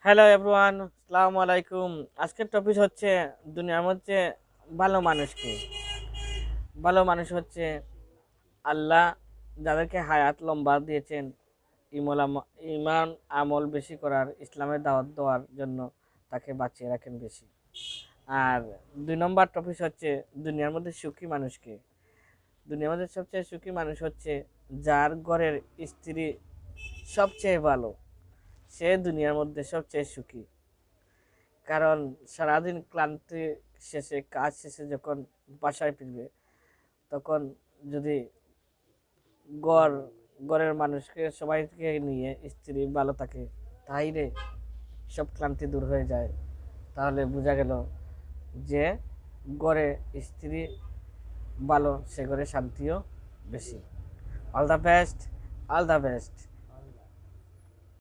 Hello everyone, আসসালামু আলাইকুম। আজকের টপিক হচ্ছে দুনিয়ার মধ্যে ভালো মানুষ কি। ভালো মানুষ হচ্ছে আল্লাহ যাদেরকে হায়াত লম্বা দিয়েছেন, ইমান আমল বেশি করার, ইসলামের দাওয়াত দেওয়ার জন্য তাকে বাঁচিয়ে রাখেন বেশি। আর 2 নম্বর টপিক হচ্ছে দুনিয়ার মধ্যে সুখী মানুষকে। দুনিয়ার মধ্যে সবচেয়ে সুখী মানুষ হচ্ছে যার ঘরের স্ত্রী সবচেয়ে ভালো, সে দুনিয়ার মধ্যে সবচেয়ে সুখী। কারণ সারাদিন ক্লান্তি শেষে, কাজ শেষে যখন বাসায় ফিরবে, তখন যদি গড় গড়ের মানুষকে সবাইকে নিয়ে স্ত্রী ভালো থাকে, তাইলে সব ক্লান্তি দূর হয়ে যায়। তাহলে বোঝা গেল যে গড়ে স্ত্রী ভালো, সে ঘরে শান্তিও বেশি। All the best, all the best.